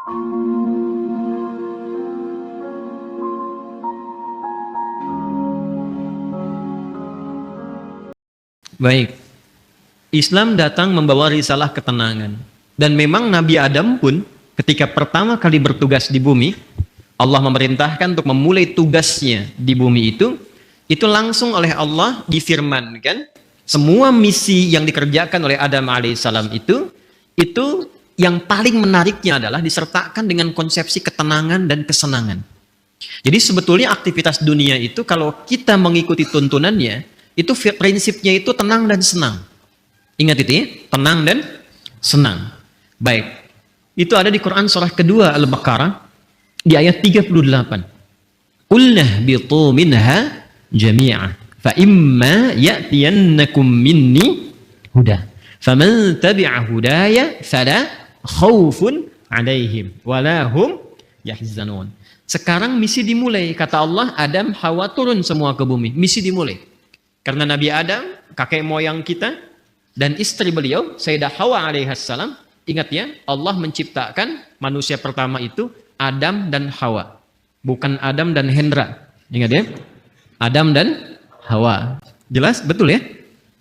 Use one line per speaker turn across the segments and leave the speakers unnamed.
Baik, Islam datang membawa risalah ketenangan. Dan memang Nabi Adam pun ketika pertama kali bertugas di bumi, Allah memerintahkan untuk memulai tugasnya di bumi itu langsung oleh Allah difirmankan, semua misi yang dikerjakan oleh Adam alaihissalam itu yang paling menariknya adalah disertakan dengan konsepsi ketenangan dan kesenangan. Jadi sebetulnya aktivitas dunia itu kalau kita mengikuti tuntunannya, itu prinsipnya itu tenang dan senang. Ingat itu ya, tenang dan senang. Baik, itu ada di Quran surah kedua Al-Baqarah di ayat 38. Qulna bitu minha jami'a fa imma ya'tiyannakum minni huda faman tabi'a hudaya fala khaufun 'alaihim wala hum yahzanun. Sekarang misi dimulai, kata Allah, Adam, Hawa turun semua ke bumi, misi dimulai. Karena Nabi Adam, kakek moyang kita, dan istri beliau, Sayyidah Hawa alaihissalam, ingat ya, Allah menciptakan manusia pertama itu Adam dan Hawa. Bukan Adam dan Hendra. Ingat ya? Adam dan Hawa. Jelas? Betul ya?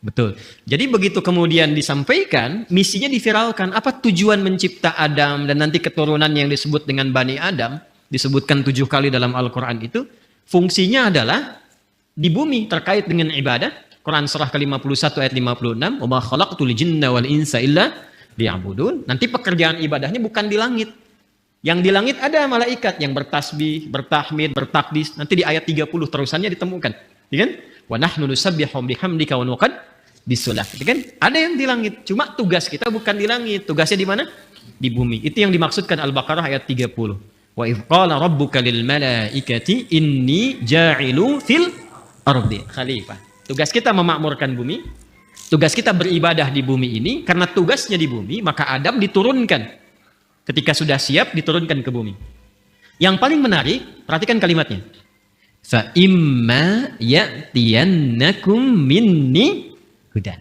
Betul. Jadi begitu kemudian disampaikan, misinya diviralkan. Apa tujuan mencipta Adam dan nanti keturunan yang disebut dengan Bani Adam, disebutkan 7 kali dalam Al-Quran itu, fungsinya adalah di bumi terkait dengan ibadah. Quran surah ke-51 ayat 56, "Wa ma khalaqtul jinna wal insa illa liya'budun." Nanti pekerjaan ibadahnya bukan di langit. Yang di langit ada malaikat yang bertasbih, bertahmid, bertakdis. Nanti di ayat 30 terusannya ditemukan. Ya kan? Wa nahnu nusabbihu bihamdika wa nuqaddisulah. Ya kan? Ada yang di langit. Cuma tugas kita bukan di langit. Tugasnya di mana? Di bumi. Itu yang dimaksudkan Al-Baqarah ayat 30. Wa idh qala rabbuka lil malaikati inni ja'ilu fil ardi khalifah. Tugas kita memakmurkan bumi, tugas kita beribadah di bumi ini. Karena tugasnya di bumi, maka Adam diturunkan. Ketika sudah siap, diturunkan ke bumi. Yang paling menarik, perhatikan kalimatnya. Fa imma ya'tiyannakum minni hudan.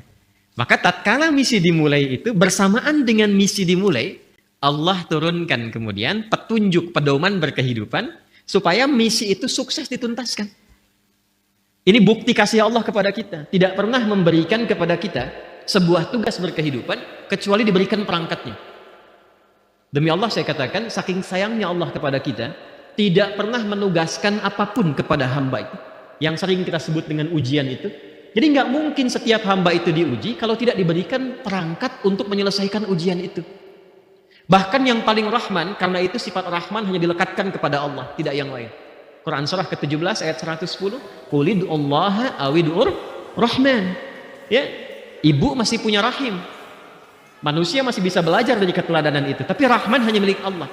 Maka tatkala misi dimulai itu, bersamaan dengan misi dimulai, Allah turunkan kemudian petunjuk, pedoman berkehidupan, supaya misi itu sukses dituntaskan. Ini bukti kasih Allah kepada kita. Tidak pernah memberikan kepada kita sebuah tugas berkehidupan kecuali diberikan perangkatnya. Demi Allah saya katakan, saking sayangnya Allah kepada kita, tidak pernah menugaskan apapun kepada hamba itu. Yang sering kita sebut dengan ujian itu. Jadi nggak mungkin setiap hamba itu diuji kalau tidak diberikan perangkat untuk menyelesaikan ujian itu. Bahkan yang paling rahman, karena itu sifat rahman hanya dilekatkan kepada Allah, tidak yang lain. Quran surah ke-17 ayat 110, Qul ud'ullaha awid'ur rahman. Ya, ibu masih punya rahim. Manusia masih bisa belajar dari keteladanan itu, tapi rahman hanya milik Allah.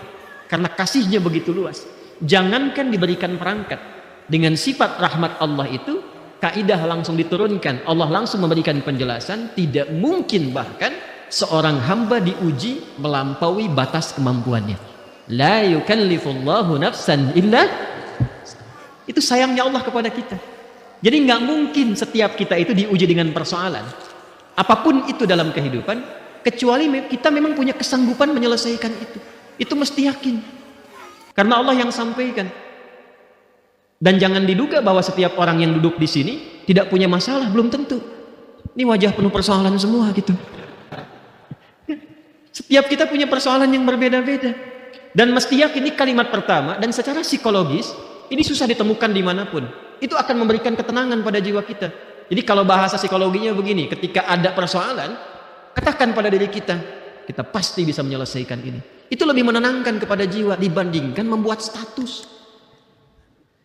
Karena kasihnya begitu luas. Jangankan diberikan perangkat, dengan sifat rahmat Allah itu, kaidah langsung diturunkan. Allah langsung memberikan penjelasan, tidak mungkin bahkan seorang hamba diuji melampaui batas kemampuannya. La yukallifullahu nafsan illa. Itu sayangnya Allah kepada kita. Jadi nggak mungkin setiap kita itu diuji dengan persoalan apapun itu dalam kehidupan, kecuali kita memang punya kesanggupan menyelesaikan itu. Itu mesti yakin. Karena Allah yang sampaikan. Dan jangan diduga bahwa setiap orang yang duduk di sini tidak punya masalah, belum tentu. Ini wajah penuh persoalan semua gitu. Setiap kita punya persoalan yang berbeda-beda. Dan mesti yakin, ini kalimat pertama, dan secara psikologis ini susah ditemukan dimanapun. Itu akan memberikan ketenangan pada jiwa kita. Jadi kalau bahasa psikologinya begini, ketika ada persoalan, katakan pada diri kita, kita pasti bisa menyelesaikan ini. Itu lebih menenangkan kepada jiwa dibandingkan membuat status.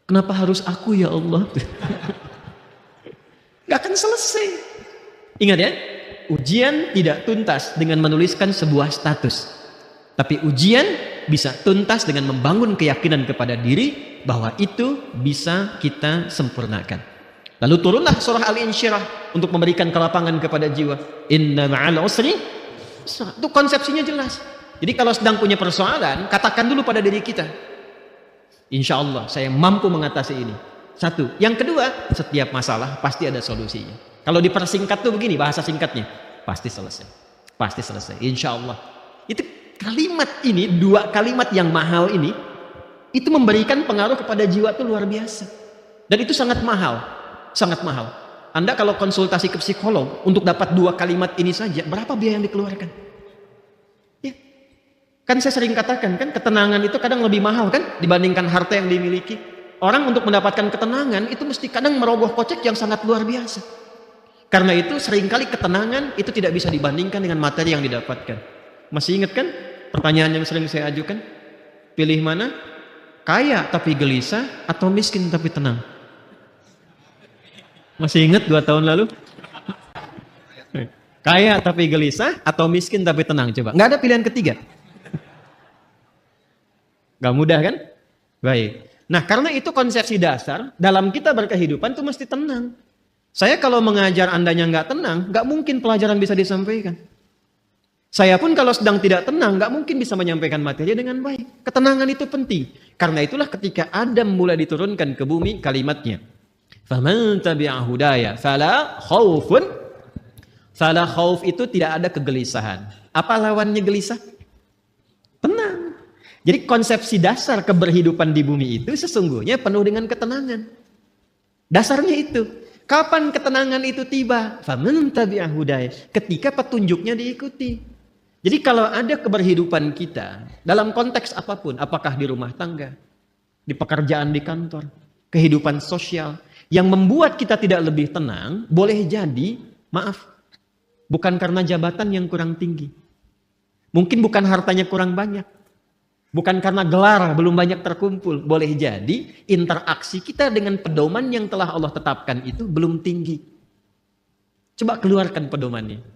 Kenapa harus aku ya Allah? Gak akan selesai. Ingat ya, ujian tidak tuntas dengan menuliskan sebuah status. Tapi ujian bisa tuntas dengan membangun keyakinan kepada diri bahwa itu bisa kita sempurnakan. Lalu turunlah surah Al-Insyirah untuk memberikan kelapangan kepada jiwa. Inna ma'al usri. Itu konsepsinya jelas. Jadi kalau sedang punya persoalan, katakan dulu pada diri kita, insya Allah saya mampu mengatasi ini. Satu. Yang kedua, setiap masalah pasti ada solusinya. Kalau dipersingkat tuh begini bahasa singkatnya, pasti selesai. Pasti selesai. Insya Allah. Itu Kalimat ini, dua kalimat yang mahal ini, itu memberikan pengaruh kepada jiwa itu luar biasa. Dan itu sangat mahal, sangat mahal. Anda kalau konsultasi ke psikolog untuk dapat dua kalimat ini saja, berapa biaya yang dikeluarkan? Ya. Kan saya sering katakan kan, ketenangan itu kadang lebih mahal kan dibandingkan harta yang dimiliki. Orang untuk mendapatkan ketenangan itu mesti kadang merogoh kocek yang sangat luar biasa. Karena itu seringkali ketenangan itu tidak bisa dibandingkan dengan materi yang didapatkan. Masih ingat kan pertanyaan yang sering saya ajukan? Pilih mana? Kaya tapi gelisah atau miskin tapi tenang? Masih ingat 2 tahun lalu? Kaya tapi gelisah atau miskin tapi tenang? Coba. Nggak ada pilihan ketiga. Nggak mudah kan? Baik. Nah, karena itu konsepsi dasar dalam kita berkehidupan itu mesti tenang. Saya kalau mengajar Andanya nggak tenang, nggak mungkin pelajaran bisa disampaikan. Saya pun kalau sedang tidak tenang, nggak mungkin bisa menyampaikan materi dengan baik. Ketenangan itu penting. Karena itulah ketika Adam mulai diturunkan ke bumi kalimatnya. Faman tabi'a hudaya fala khaufun. Fala khauf itu tidak ada kegelisahan. Apa lawannya gelisah? Tenang. Jadi konsepsi dasar keberhidupan di bumi itu sesungguhnya penuh dengan ketenangan. Dasarnya itu. Kapan ketenangan itu tiba? Faman tabi'a hudaya. Ketika petunjuknya diikuti. Jadi kalau ada keberhidupan kita dalam konteks apapun, apakah di rumah tangga, di pekerjaan di kantor, kehidupan sosial, yang membuat kita tidak lebih tenang, boleh jadi, maaf, bukan karena jabatan yang kurang tinggi. Mungkin bukan hartanya kurang banyak. Bukan karena gelar belum banyak terkumpul. Boleh jadi interaksi kita dengan pedoman yang telah Allah tetapkan itu belum tinggi. Coba keluarkan pedomannya.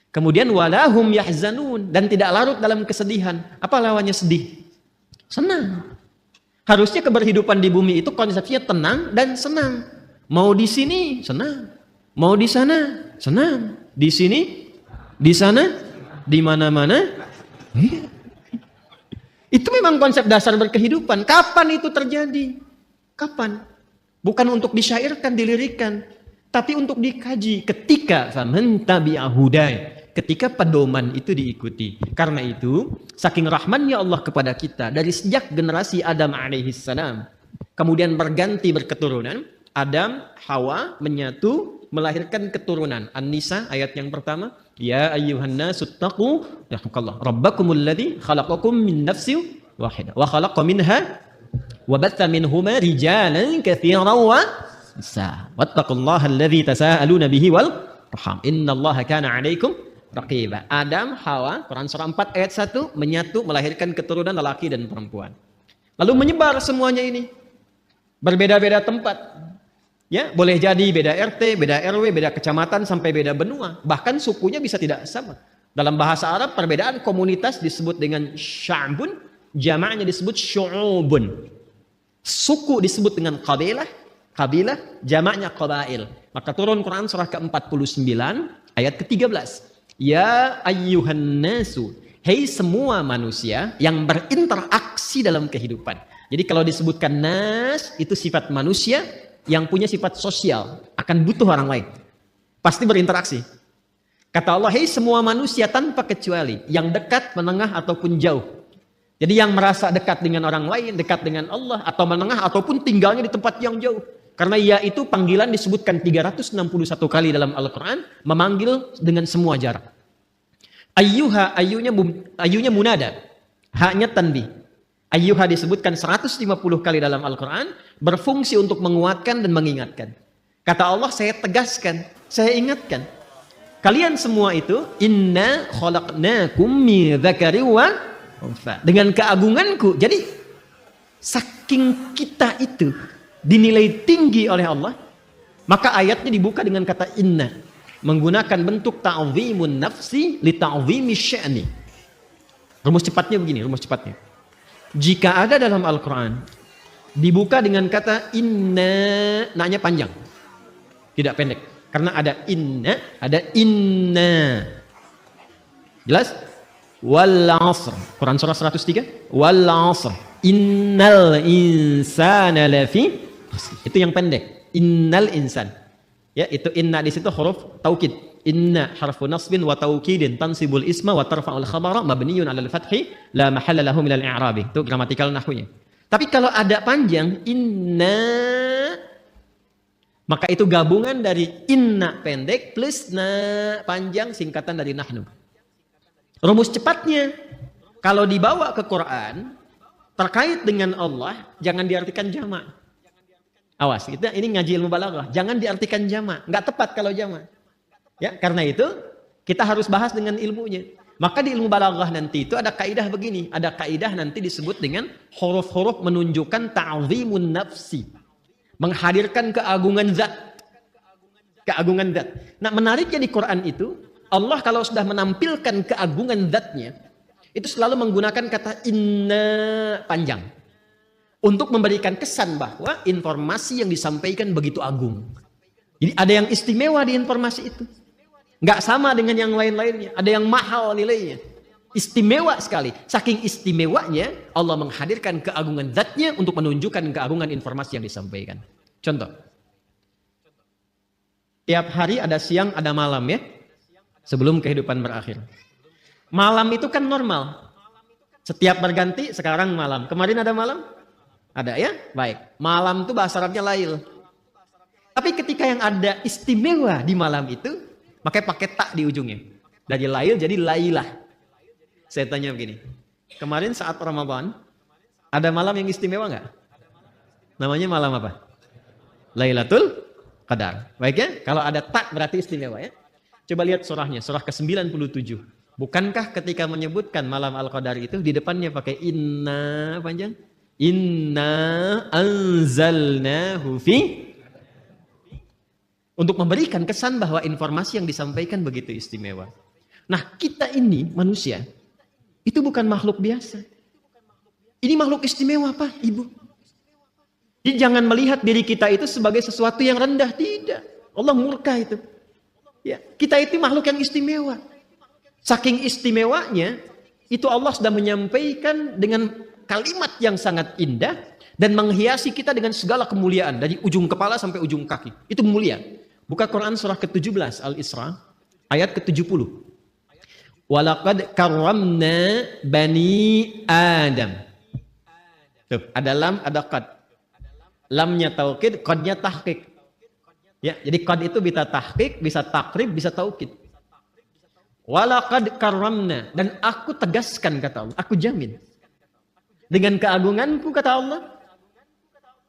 Kemudian walahum yahzanun, dan tidak larut dalam kesedihan. Apa lawannya sedih? Senang. Harusnya keberhidupan di bumi itu konsepnya tenang dan senang. Mau di sini senang, mau di sana senang, di sini, di sana, di mana-mana. Iya. Itu memang konsep dasar berkehidupan. Kapan itu terjadi? Kapan? Bukan untuk disyairkan, dilirikan, tapi untuk dikaji ketika faman tabi'a hudaya. Ketika pedoman itu diikuti. Karena itu, saking rahmannya Allah kepada kita dari sejak generasi Adam alaihissalam, kemudian berganti berketurunan, Adam, Hawa menyatu melahirkan keturunan. An-Nisa ayat yang pertama, ya ayyuhan nasu taqu rabbakumul ladzi khalaqakum min nafsin wahidah wa khalaqa minha wa batha minhuma rijalan katsiran wa nisaa wattaqullaha alladzi tasaaluna bihi wal arham innallaha kana 'alaikum raqiba. Adam, Hawa, Quran surah 4 ayat 1 menyatu melahirkan keturunan lelaki dan perempuan. Lalu menyebar semuanya ini. Berbeda-beda tempat. Ya, boleh jadi beda RT, beda RW, beda kecamatan sampai beda benua. Bahkan sukunya bisa tidak sama. Dalam bahasa Arab perbedaan komunitas disebut dengan sya'bun, jamaknya disebut syu'ubun. Suku disebut dengan qabilah, kabilah jamaknya qabail. Maka turun Quran surah ke-49 ayat ke-13. Ya ayyuhan nasu, hei semua manusia yang berinteraksi dalam kehidupan. Jadi kalau disebutkan nas itu sifat manusia yang punya sifat sosial, akan butuh orang lain. Pasti berinteraksi. Kata Allah, hei semua manusia tanpa kecuali, yang dekat, menengah, ataupun jauh. Jadi yang merasa dekat dengan orang lain, dekat dengan Allah, atau menengah, ataupun tinggalnya di tempat yang jauh. Karena ya itu panggilan disebutkan 361 kali dalam Al-Quran, memanggil dengan semua jarak. Ayyuha, ayunya munada, haknya tanbih. Ayyuha disebutkan 150 kali dalam Al-Quran, berfungsi untuk menguatkan dan mengingatkan. Kata Allah, saya tegaskan, saya ingatkan. Kalian semua itu, inna khalaqnakum min dzakari wa untha. Dengan keagunganku. Jadi, saking kita itu dinilai tinggi oleh Allah, maka ayatnya dibuka dengan kata inna. Menggunakan bentuk ta'zimun nafsi li ta'zimi sya'ni. Rumus cepatnya begini, rumus cepatnya. Jika ada dalam Al-Quran dibuka dengan kata inna, naknya panjang, tidak pendek, karena ada inna. Jelas? Wal 'asr, Quran surah 103, wal 'asr innal insana lafi, itu yang pendek, innal insan. Ya, itu inna di situ huruf taukid, Inna harfu nasbin wa taukidin tansibul isma wa tarfa'ul khabara mabniyun 'alal fathi la mahalla lahu minal i'rabi. Itu gramatikal nahwunya. Tapi kalau ada panjang inna, maka itu gabungan dari inna pendek plus na panjang, singkatan dari nahnu. Rumus cepatnya, kalau dibawa ke Quran terkait dengan Allah, jangan diartikan jamak. Awas, kita ini ngaji ilmu balaghah, jangan diartikan jamak, nggak tepat kalau jamak. Ya, karena itu kita harus bahas dengan ilmunya. Maka di ilmu balaghah nanti itu ada kaidah begini, ada kaidah nanti disebut dengan huruf-huruf menunjukkan ta'zimun nafsi, menghadirkan keagungan zat. Keagungan zat. Nah, menariknya di Quran itu, Allah kalau sudah menampilkan keagungan zatnya, itu selalu menggunakan kata inna panjang untuk memberikan kesan bahwa informasi yang disampaikan begitu agung. Jadi ada yang istimewa di informasi itu. Nggak sama dengan yang lain-lainnya. Ada yang mahal nilainya. Istimewa sekali. Saking istimewanya, Allah menghadirkan keagungan zatnya untuk menunjukkan keagungan informasi yang disampaikan. Contoh. Tiap hari ada siang, ada malam ya. Sebelum kehidupan berakhir. Malam itu kan normal. Setiap berganti, sekarang malam. Kemarin ada malam? Ada ya? Baik. Malam itu bahasa Arabnya lail. Tapi ketika yang ada istimewa di malam itu, makanya pakai tak di ujungnya. Dari lail jadi lailah. Saya tanya begini. Kemarin saat Ramadan, ada malam yang istimewa nggak? Namanya malam apa? Lailatul Qadar. Baik ya? Kalau ada tak berarti istimewa ya. Coba lihat surahnya, surah ke-97. Bukankah ketika menyebutkan malam Al-Qadar itu di depannya pakai inna panjang? Inna anzalnahu fi, untuk memberikan kesan bahwa informasi yang disampaikan begitu istimewa. Nah, kita ini manusia itu bukan makhluk biasa. Ini makhluk istimewa, Pak, Ibu. Jadi jangan melihat diri kita itu sebagai sesuatu yang rendah, tidak. Allah murka itu. Ya, kita itu makhluk yang istimewa. Saking istimewanya, itu Allah sudah menyampaikan dengan kalimat yang sangat indah dan menghiasi kita dengan segala kemuliaan dari ujung kepala sampai ujung kaki. Itu mulia. Buka Quran surah ke-17 Al-Isra ayat ke-70. Walaqad karramna bani Adam. Tuh, ada lam, ada qad. Lamnya taukid, qadnya tahqiq. Ya, jadi qad itu bisa tahqiq, bisa takrib, bisa taukid. Walaqad karramna, dan aku tegaskan kata Allah, aku jamin. Dengan keagunganku kata Allah,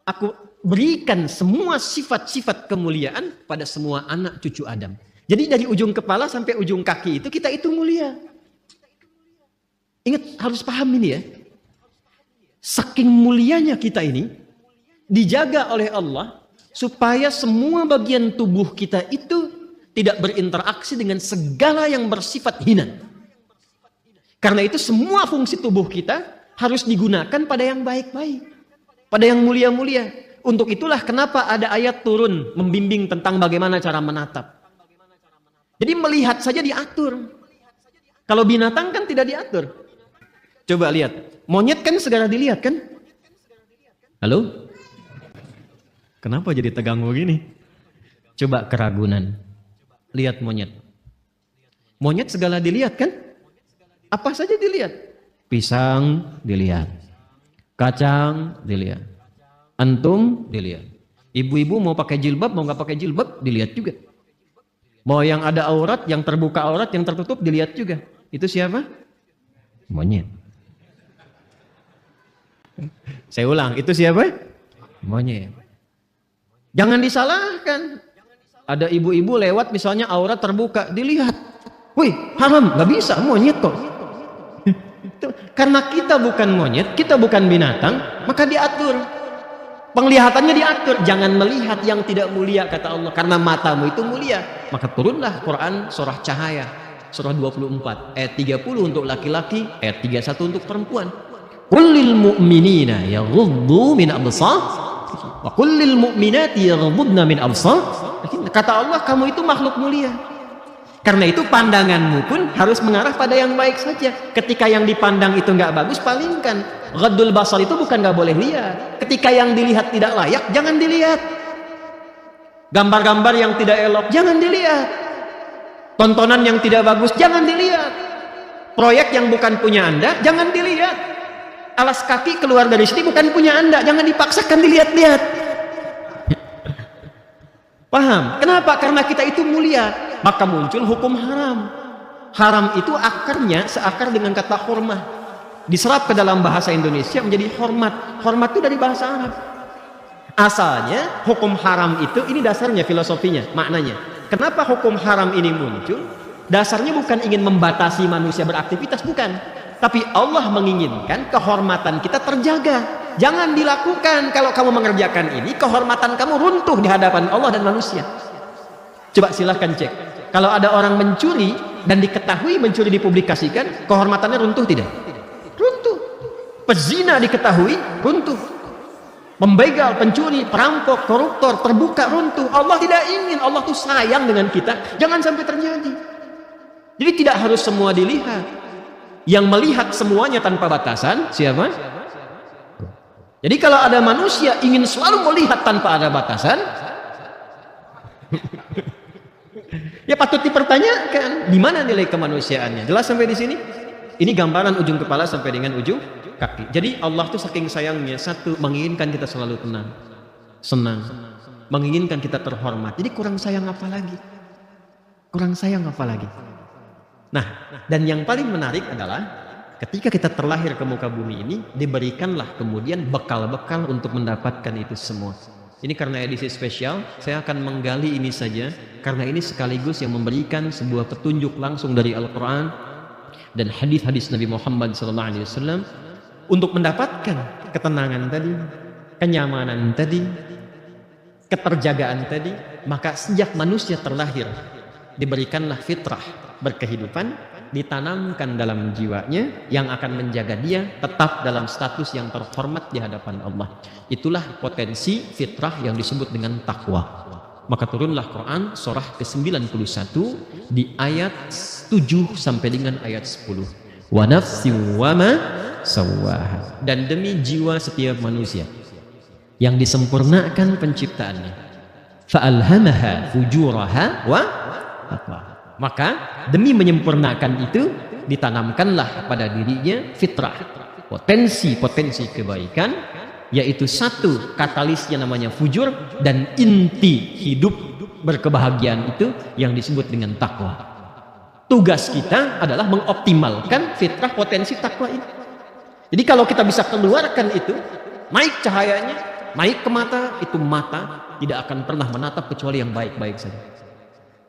aku berikan semua sifat-sifat kemuliaan pada semua anak cucu Adam. Jadi dari ujung kepala sampai ujung kaki itu kita itu mulia. Ingat, harus paham ini ya. Saking mulianya kita ini dijaga oleh Allah supaya semua bagian tubuh kita itu tidak berinteraksi dengan segala yang bersifat hina. Karena itu semua fungsi tubuh kita harus digunakan pada yang baik-baik, pada yang mulia-mulia. Untuk itulah kenapa ada ayat turun membimbing tentang bagaimana cara menatap. Jadi melihat saja diatur. Kalau binatang kan tidak diatur. Coba lihat, monyet kan segera dilihat kan? Halo? Kenapa jadi tegang begini? Coba keragunan. Lihat monyet. Monyet segala dilihat kan? Apa saja dilihat? Pisang dilihat. Kacang dilihat. Antum dilihat. Ibu-ibu mau pakai jilbab, mau nggak pakai jilbab, dilihat juga. Mau yang ada aurat, yang terbuka aurat, yang tertutup, dilihat juga. Itu siapa? Monyet. Saya ulang, itu siapa? Monyet. Jangan disalahkan. Ada ibu-ibu lewat misalnya aurat terbuka, dilihat. Wih, haram, nggak bisa, monyet kok. Karena kita bukan monyet, kita bukan binatang, maka diatur. Penglihatannya diatur, jangan melihat yang tidak mulia kata Allah, karena matamu itu mulia. Maka turunlah Quran surah Cahaya, surah 24 ayat 30 untuk laki-laki, ayat 31 untuk perempuan. Qul lil mu'minina yaghuddu min absar wa qul lil mu'minati yaghuddna min absar. Kata Allah, kamu itu makhluk mulia. Karena itu pandanganmu pun harus mengarah pada yang baik saja. Ketika yang dipandang itu nggak bagus, palingkan. Ghaddul basar itu bukan nggak boleh lihat. Ketika yang dilihat tidak layak, jangan dilihat. Gambar-gambar yang tidak elok, jangan dilihat. Tontonan yang tidak bagus jangan dilihat. Proyek yang bukan punya Anda jangan dilihat. Alas kaki keluar dari sini bukan punya Anda, jangan dipaksakan dilihat-lihat. Paham? Kenapa? Karena kita itu mulia, maka muncul hukum haram. Haram itu akarnya seakar dengan kata hormat. Diserap ke dalam bahasa Indonesia menjadi hormat. Hormat itu dari bahasa Arab. Asalnya hukum haram itu, ini dasarnya filosofinya, maknanya. Kenapa hukum haram ini muncul? Dasarnya bukan ingin membatasi manusia beraktivitas, bukan. Tapi Allah menginginkan kehormatan kita terjaga. Jangan dilakukan. Kalau kamu mengerjakan ini, kehormatan kamu runtuh di hadapan Allah dan manusia. Coba silahkan cek. Kalau ada orang mencuri dan diketahui mencuri dipublikasikan, kehormatannya runtuh tidak? Runtuh. Pezina diketahui, runtuh. Membegal, pencuri, perampok, koruptor, terbuka, runtuh. Allah tidak ingin. Allah tuh sayang dengan kita. Jangan sampai terjadi. Jadi tidak harus semua dilihat. Yang melihat semuanya tanpa batasan, siapa? Jadi kalau ada manusia ingin selalu melihat tanpa ada batasan, ya patut dipertanyakan. Di mana nilai kemanusiaannya? Jelas sampai di sini? Ini gambaran ujung kepala sampai dengan ujung kaki. Jadi Allah tuh saking sayangnya, satu, menginginkan kita selalu tenang, senang, menginginkan kita terhormat. Jadi kurang sayang apa lagi? Kurang sayang apa lagi? Nah, dan yang paling menarik adalah ketika kita terlahir ke muka bumi ini, diberikanlah kemudian bekal-bekal untuk mendapatkan itu semua. Ini karena edisi spesial, saya akan menggali ini saja, karena ini sekaligus yang memberikan sebuah petunjuk langsung dari Al-Quran dan hadis-hadis Nabi Muhammad SAW untuk mendapatkan ketenangan tadi, kenyamanan tadi, keterjagaan tadi. Maka sejak manusia terlahir diberikanlah fitrah berkehidupan, ditanamkan dalam jiwanya yang akan menjaga dia tetap dalam status yang terhormat di hadapan Allah. Itulah potensi fitrah yang disebut dengan takwa. Maka turunlah Quran surah ke-91 di ayat 7 sampai dengan ayat 10. Wa nafsin wa ma sawwaha. Dan demi jiwa setiap manusia yang disempurnakan penciptaannya. Fa'alhamaha fujuraha wa taqwa. Maka demi menyempurnakan itu ditanamkanlah pada dirinya fitrah, potensi-potensi kebaikan, yaitu satu katalisnya namanya fujur, dan inti hidup berkebahagiaan itu yang disebut dengan takwa. Tugas kita adalah mengoptimalkan fitrah potensi takwa ini. Jadi kalau kita bisa keluarkan itu, naik cahayanya, naik ke mata, itu mata tidak akan pernah menatap kecuali yang baik-baik saja.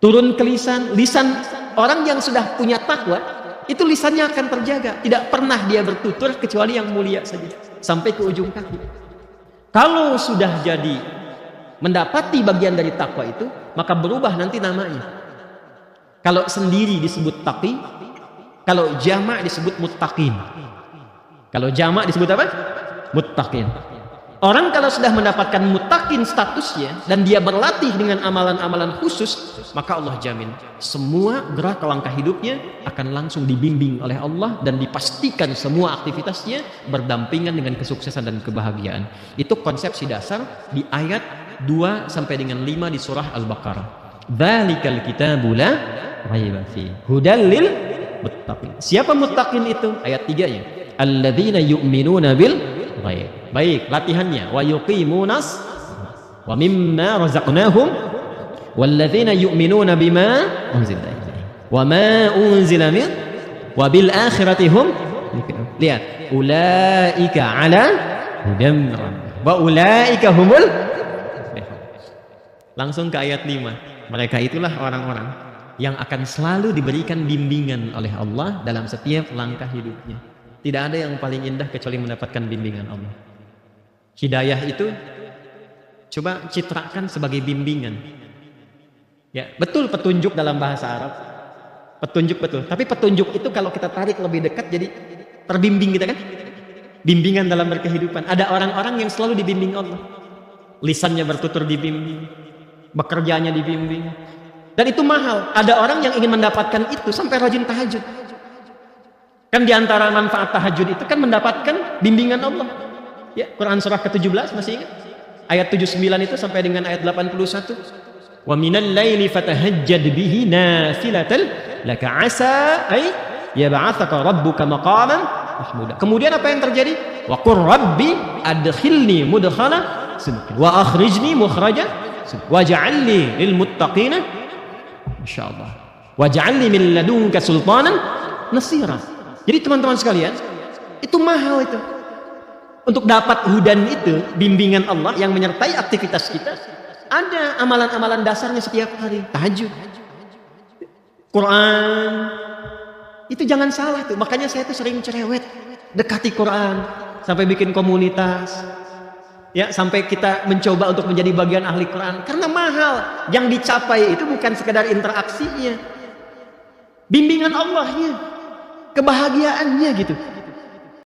Turun ke lisan, lisan orang yang sudah punya takwa, itu lisannya akan terjaga. Tidak pernah dia bertutur kecuali yang mulia saja. Sampai ke ujung kaki. Kalau sudah jadi mendapati bagian dari takwa itu, maka berubah nanti namanya. Kalau sendiri disebut taqi, kalau jamak disebut muttaqin. Kalau jamak disebut apa? Muttaqin. Orang kalau sudah mendapatkan muttaqin statusnya dan dia berlatih dengan amalan-amalan khusus, maka Allah jamin semua gerak langkah hidupnya akan langsung dibimbing oleh Allah dan dipastikan semua aktivitasnya berdampingan dengan kesuksesan dan kebahagiaan. Itu konsepsi dasar di ayat 2 sampai dengan 5 di surah Al-Baqarah. Dzalikal kitabu la raiba fihi hudal lil muttaqin. Siapa muttaqin itu? Ayat 3-nya. Alladzina yu'minuna bil ghaib. Baik, latihannya. Wa yuqimunas wa mimma razaqnahum walladzina yu'minuna bima unzila ilaihim wa ma unzila min wa bil akhirati hum. Lihat, ulaika ala hudam wa ulaika humul. Langsung ke ayat 5. Mereka itulah orang-orang yang akan selalu diberikan bimbingan oleh Allah dalam setiap langkah hidupnya. Tidak ada yang paling indah kecuali mendapatkan bimbingan Allah. Hidayah itu coba citrakan sebagai bimbingan. Ya, betul petunjuk dalam bahasa Arab. Petunjuk betul. Tapi petunjuk itu kalau kita tarik lebih dekat jadi terbimbing kita kan? Bimbingan dalam berkehidupan. Ada orang-orang yang selalu dibimbing Allah. Lisannya bertutur dibimbing, bekerjanya dibimbing. Dan itu mahal. Ada orang yang ingin mendapatkan itu sampai rajin tahajud. Kan diantara manfaat tahajud itu kan mendapatkan bimbingan Allah. Ya, Quran surah ke-17 masih ingat? Ayat 79 itu sampai dengan ayat 81. Wa minal laili fatahajjad bihi nafilatan laka asa ay yab'atsaka rabbuka maqaman mahmuda. Kemudian apa yang terjadi? Wa qur rabbi adkhilni mudkhala sidqin wa akhrijni mukhraja sidqin waj'alni lil muttaqina masyaallah waj'alni min ladunka sultanan nasira. Jadi teman-teman sekalian, itu mahal itu. Untuk dapat hudan itu, bimbingan Allah yang menyertai aktivitas kita, ada amalan-amalan dasarnya setiap hari. Tahajud, Quran, itu jangan salah tuh. Makanya saya tuh sering cerewet dekati Quran, sampai bikin komunitas, ya, sampai kita mencoba untuk menjadi bagian ahli Quran. Karena mahal. Yang dicapai itu bukan sekedar interaksinya, bimbingan Allahnya, kebahagiaannya gitu.